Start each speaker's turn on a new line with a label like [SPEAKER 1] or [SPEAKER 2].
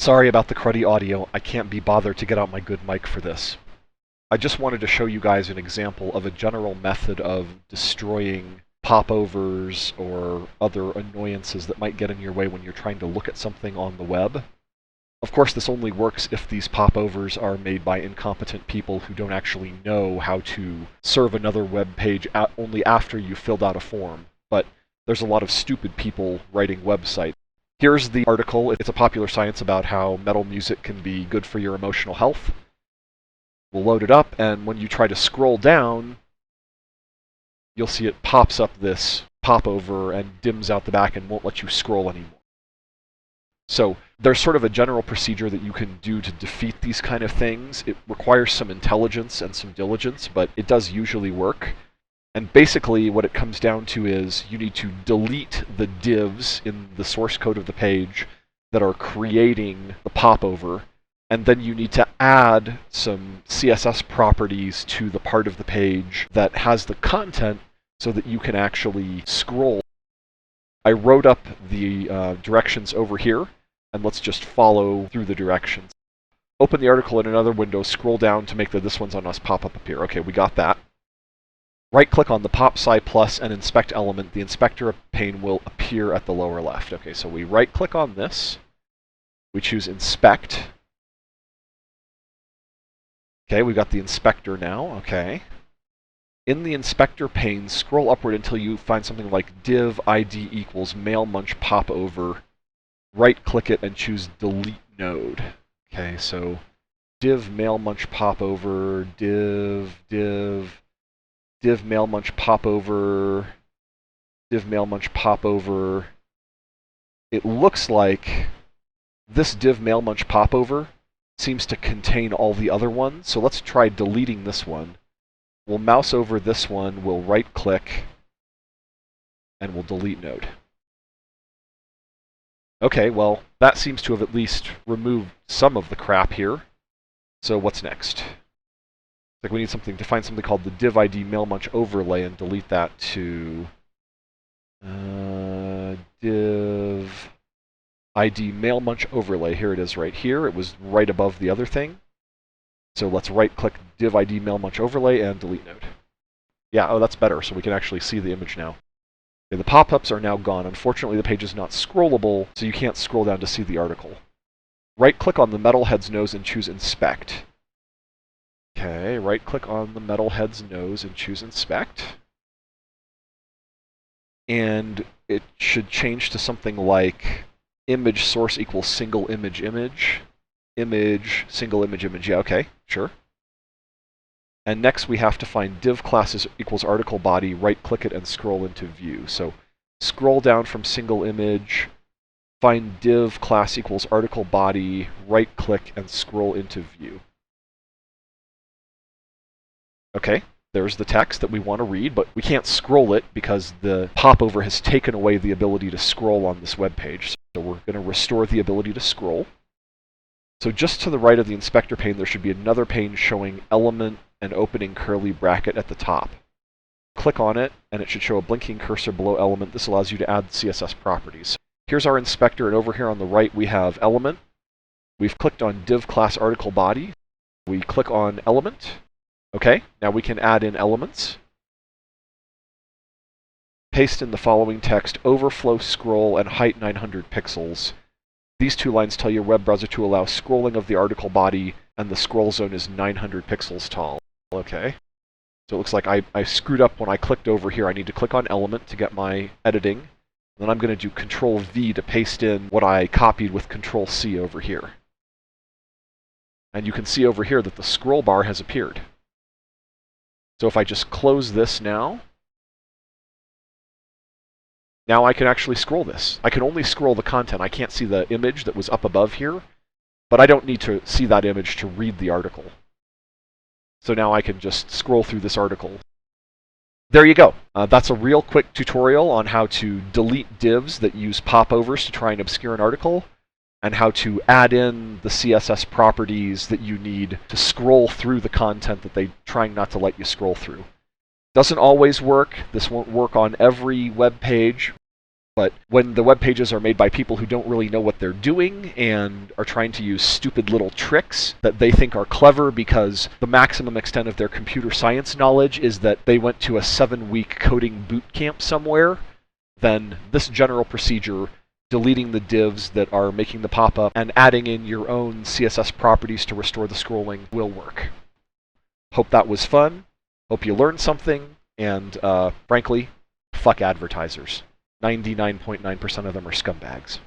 [SPEAKER 1] Sorry about the cruddy audio, I can't be bothered to get out my good mic for this. I just wanted to show you guys an example of a general method of destroying popovers or other annoyances that might get in your way when you're trying to look at something on the web. Of course, this only works if these popovers are made by incompetent people who don't actually know how to serve another web page only after you've filled out a form. But there's a lot of stupid people writing websites. Here's the article. It's a popular science about how metal music can be good for your emotional health. We'll load it up, and when you try to scroll down, you'll see it pops up this popover and dims out the back and won't let you scroll anymore. So there's sort of a general procedure that you can do to defeat these kind of things. It requires some intelligence and some diligence, but it does usually work. And basically what it comes down to is you need to delete the divs in the source code of the page that are creating the popover, and then you need to add some CSS properties to the part of the page that has the content so that you can actually scroll. I wrote up the directions over here, and let's just follow through the directions. Open the article in another window, scroll down to make the This One's on Us pop-up appear. Okay, we got that. Right-click on the PopSci plus and inspect element. The inspector pane will appear at the lower left. Okay, so we right-click on this. We choose Inspect. Okay, we've got the inspector now. Okay. In the inspector pane, scroll upward until you find something like div id equals mailmunch-popover. Right-click it and choose Delete Node. Okay, so div mailmunch-popover, div mailmunch-popover, div mailmunch-popover. It looks like this div mailmunch-popover seems to contain all the other ones, so let's try deleting this one. We'll mouse over this one, we'll right-click, and we'll delete node. Okay, well, that seems to have at least removed some of the crap here. So what's next? Like we need something to find something called the div id mailmunch-overlay and delete that to div id mailmunch-overlay. Here it is right here. It was right above the other thing. So let's right-click div id mailmunch-overlay and delete node. Yeah, oh, that's better, so we can actually see the image now. Okay, the pop-ups are now gone. Unfortunately, the page is not scrollable, so you can't scroll down to see the article. Right-click on the metalhead's nose and choose Inspect. Okay, right-click on the metalhead's nose and choose Inspect. And it should change to something like image source equals SingleImage-image. Image, SingleImage-image. Yeah, okay, sure. And next we have to find div classes equals article body, right-click it and scroll into view. So scroll down from SingleImage, find div class equals article body, right-click and scroll into view. Okay, there's the text that we want to read, but we can't scroll it because the popover has taken away the ability to scroll on this web page. So we're going to restore the ability to scroll. So just to the right of the inspector pane, there should be another pane showing element and opening curly bracket at the top. Click on it, and it should show a blinking cursor below element. This allows you to add CSS properties. Here's our inspector, and over here on the right we have element. We've clicked on div class article body. We click on element. Okay, now we can add in elements. Paste in the following text, overflow scroll and height 900 pixels. These two lines tell your web browser to allow scrolling of the article body, and the scroll zone is 900 pixels tall. Okay. So it looks like I screwed up when I clicked over here. I need to click on element to get my editing. Then I'm going to do Control V to paste in what I copied with Control C over here. And you can see over here that the scroll bar has appeared. So if I just close this now I can actually scroll this. I can only scroll the content. I can't see the image that was up above here, but I don't need to see that image to read the article. So now I can just scroll through this article. There you go. That's a real quick tutorial on how to delete divs that use popovers to try and obscure an article, and how to add in the CSS properties that you need to scroll through the content that they're trying not to let you scroll through. Doesn't always work. This won't work on every web page. But when the web pages are made by people who don't really know what they're doing and are trying to use stupid little tricks that they think are clever because the maximum extent of their computer science knowledge is that they went to a 7-week coding boot camp somewhere, then this general procedure, deleting the divs that are making the pop-up and adding in your own CSS properties to restore the scrolling will work. Hope that was fun. Hope you learned something. And frankly, fuck advertisers. 99.9% of them are scumbags.